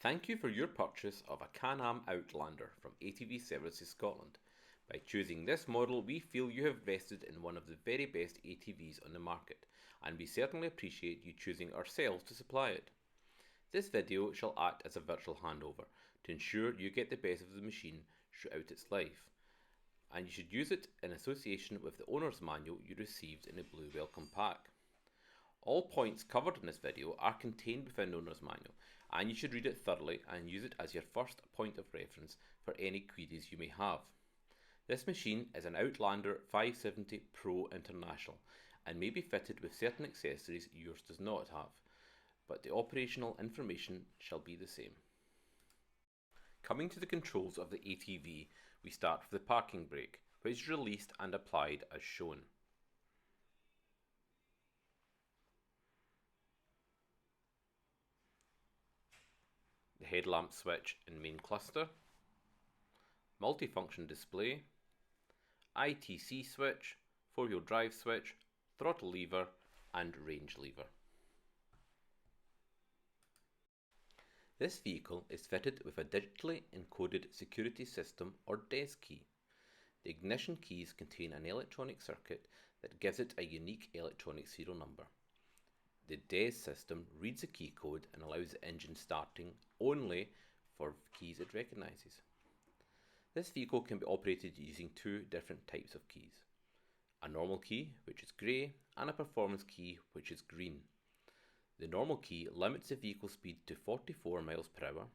Thank you for your purchase of a Can-Am Outlander from ATV Services Scotland. By choosing this model, we feel you have invested in one of the very best ATVs on the market, and we certainly appreciate you choosing ourselves to supply it. This video shall act as a virtual handover to ensure you get the best of the machine throughout its life, and you should use it in association with the owner's manual you received in a blue welcome pack. All points covered in this video are contained within the owner's manual, and you should read it thoroughly and use it as your first point of reference for any queries you may have. This machine is an Outlander 570 Pro International and may be fitted with certain accessories yours does not have, but the operational information shall be the same. Coming to the controls of the ATV, we start with the parking brake, which is released and applied as shown. The headlamp switch in main cluster, multifunction display, ITC switch, 4-wheel drive switch, throttle lever and range lever. This vehicle is fitted with a digitally encoded security system or DES key. The ignition keys contain an electronic circuit that gives it a unique electronic serial number. The DES system reads a key code and allows the engine starting only for keys it recognises. This vehicle can be operated using two different types of keys. A normal key, which is grey, and a performance key, which is green. The normal key limits the vehicle speed to 44 miles per hour.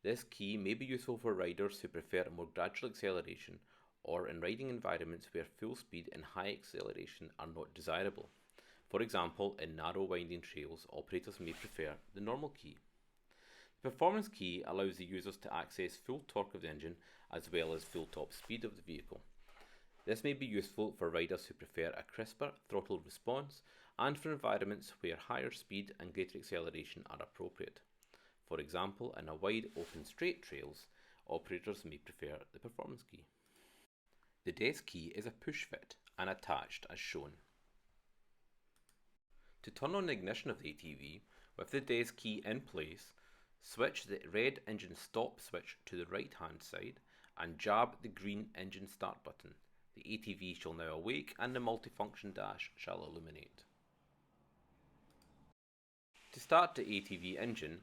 This key may be useful for riders who prefer a more gradual acceleration or in riding environments where full speed and high acceleration are not desirable. For example, in narrow winding trails, operators may prefer the normal key. The performance key allows the users to access full torque of the engine as well as full top speed of the vehicle. This may be useful for riders who prefer a crisper throttle response and for environments where higher speed and greater acceleration are appropriate. For example, in a wide open straight trails, operators may prefer the performance key. The DES key is a push fit and attached as shown. To turn on the ignition of the ATV, with the DES key in place, switch the red engine stop switch to the right hand side and jab the green engine start button. The ATV shall now awake and the multifunction dash shall illuminate. To start the ATV engine,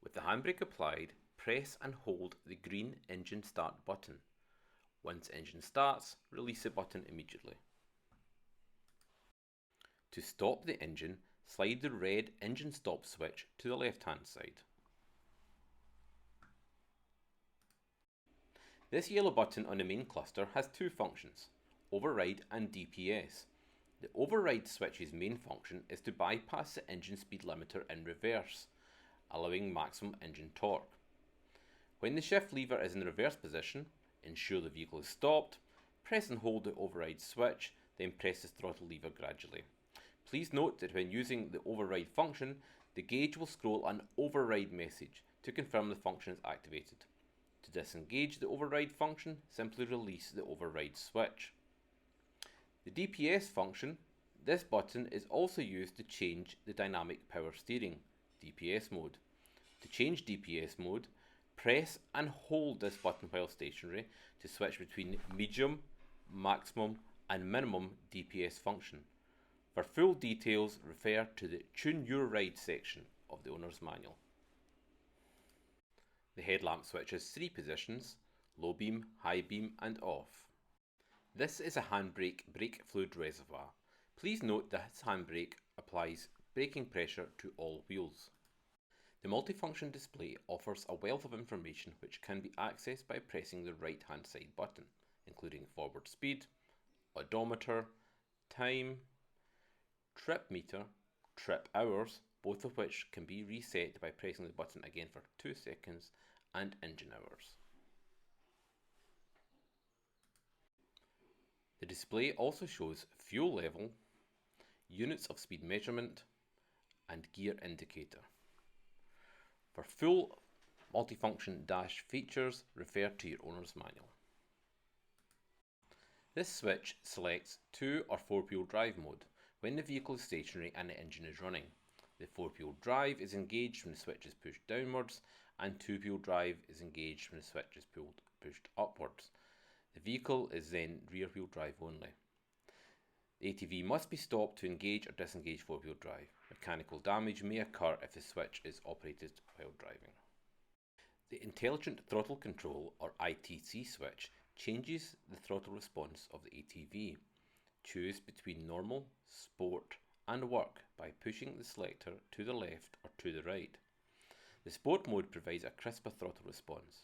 with the handbrake applied, press and hold the green engine start button. Once engine starts, release the button immediately. To stop the engine, slide the red engine stop switch to the left hand side. This yellow button on the main cluster has two functions, override and DPS. The override switch's main function is to bypass the engine speed limiter in reverse, allowing maximum engine torque. When the shift lever is in the reverse position, ensure the vehicle is stopped, press and hold the override switch, then press the throttle lever gradually. Please note that when using the override function, the gauge will scroll an override message to confirm the function is activated. To disengage the override function, simply release the override switch. The DPS function, this button is also used to change the dynamic power steering, DPS mode. To change DPS mode, press and hold this button while stationary to switch between medium, maximum and minimum DPS function. For full details, refer to the Tune Your Ride section of the owner's manual. The headlamp switch has three positions: low beam, high beam and off. This is a handbrake brake fluid reservoir. Please note that this handbrake applies braking pressure to all wheels. The multifunction display offers a wealth of information which can be accessed by pressing the right hand side button, including forward speed, odometer, time, trip meter, trip hours, both of which can be reset by pressing the button again for 2 seconds, and engine hours. The display also shows fuel level, units of speed measurement, and gear indicator. For full multifunction dash features, refer to your owner's manual. This switch selects 2 or 4-wheel drive mode when the vehicle is stationary and the engine is running. The 4-wheel drive is engaged when the switch is pushed downwards, and two-wheel drive is engaged when the switch is pushed upwards. The vehicle is then rear-wheel drive only. The ATV must be stopped to engage or disengage four-wheel drive. Mechanical damage may occur if the switch is operated while driving. The Intelligent Throttle Control, or ITC switch, changes the throttle response of the ATV. Choose between normal, sport, and work by pushing the selector to the left or to the right. The sport mode provides a crisper throttle response.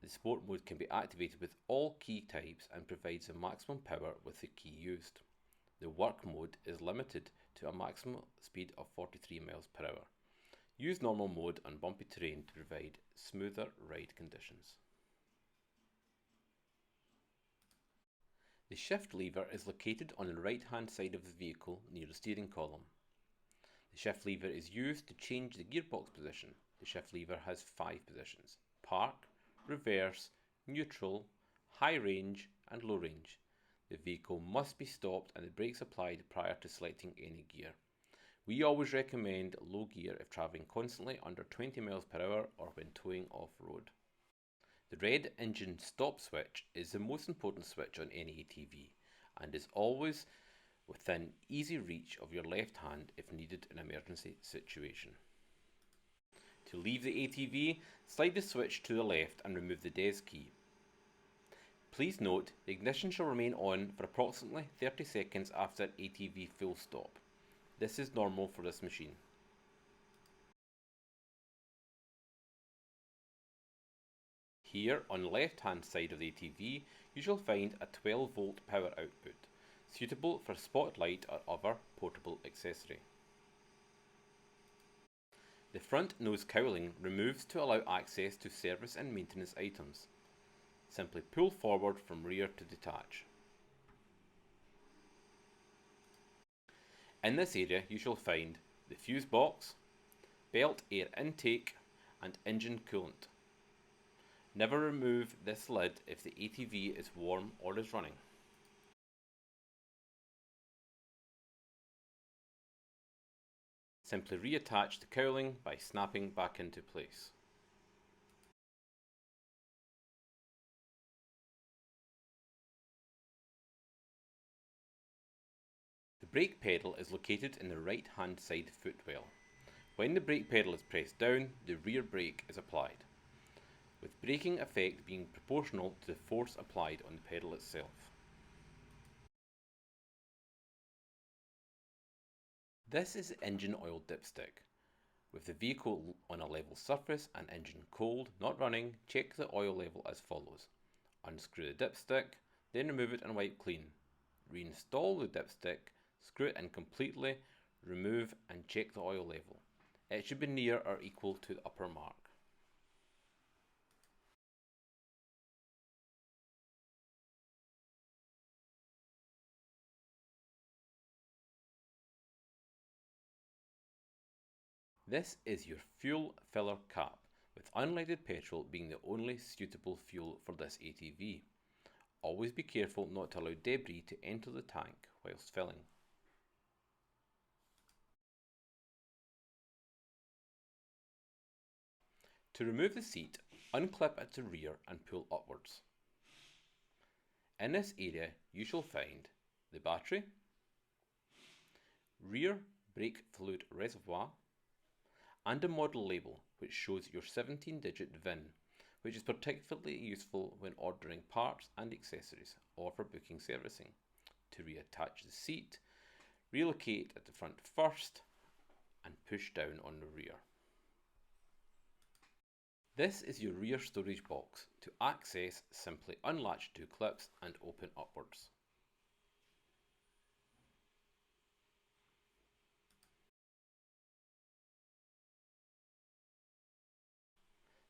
The sport mode can be activated with all key types and provides the maximum power with the key used. The work mode is limited to a maximum speed of 43 miles per hour. Use normal mode on bumpy terrain to provide smoother ride conditions. The shift lever is located on the right hand side of the vehicle near the steering column. The shift lever is used to change the gearbox position. The shift lever has 5 positions: park, reverse, neutral, high range and low range. The vehicle must be stopped and the brakes applied prior to selecting any gear. We always recommend low gear if travelling constantly under 20 miles per hour or when towing off-road. The red engine stop switch is the most important switch on any ATV and is always within easy reach of your left hand if needed in an emergency situation. To leave the ATV, slide the switch to the left and remove the DES key. Please note, the ignition shall remain on for approximately 30 seconds after ATV full stop. This is normal for this machine. Here on the left hand side of the ATV, you shall find a 12 volt power output, suitable for spotlight or other portable accessory. The front nose cowling removes to allow access to service and maintenance items. Simply pull forward from rear to detach. In this area you shall find the fuse box, belt air intake and engine coolant. Never remove this lid if the ATV is warm or is running. Simply reattach the cowling by snapping back into place. The brake pedal is located in the right hand side footwell. When the brake pedal is pressed down, the rear brake is applied, with braking effect being proportional to the force applied on the pedal itself. This is the engine oil dipstick. With the vehicle on a level surface and engine cold, not running, check the oil level as follows. Unscrew the dipstick, then remove it and wipe clean. Reinstall the dipstick, screw it in completely, remove and check the oil level. It should be near or equal to the upper mark. This is your fuel filler cap, with unleaded petrol being the only suitable fuel for this ATV. Always be careful not to allow debris to enter the tank whilst filling. To remove the seat, unclip at the rear and pull upwards. In this area you shall find the battery, rear brake fluid reservoir, and a model label which shows your 17-digit VIN, which is particularly useful when ordering parts and accessories or for booking servicing. To reattach the seat, relocate at the front first and push down on the rear. This is your rear storage box. To access, simply unlatch 2 clips and open upwards.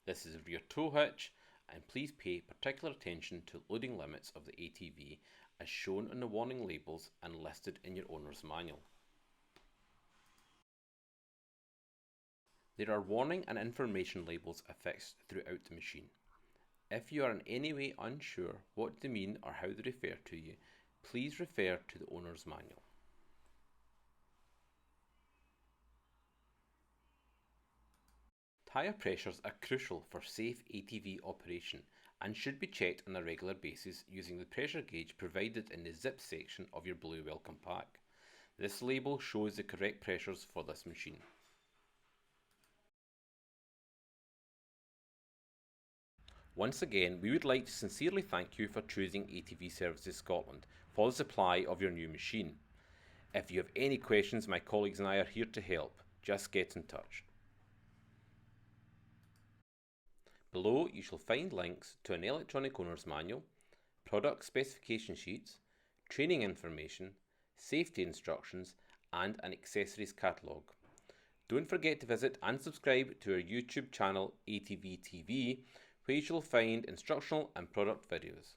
This is a rear tow hitch, and please pay particular attention to loading limits of the ATV as shown on the warning labels and listed in your owner's manual. There are warning and information labels affixed throughout the machine. If you are in any way unsure what they mean or how they refer to you, please refer to the owner's manual. Higher pressures are crucial for safe ATV operation and should be checked on a regular basis using the pressure gauge provided in the zip section of your blue welcome pack. This label shows the correct pressures for this machine. Once again, we would like to sincerely thank you for choosing ATV Services Scotland for the supply of your new machine. If you have any questions, my colleagues and I are here to help. Just get in touch. Below you shall find links to an electronic owner's manual, product specification sheets, training information, safety instructions and an accessories catalogue. Don't forget to visit and subscribe to our YouTube channel ATV TV, where you shall find instructional and product videos.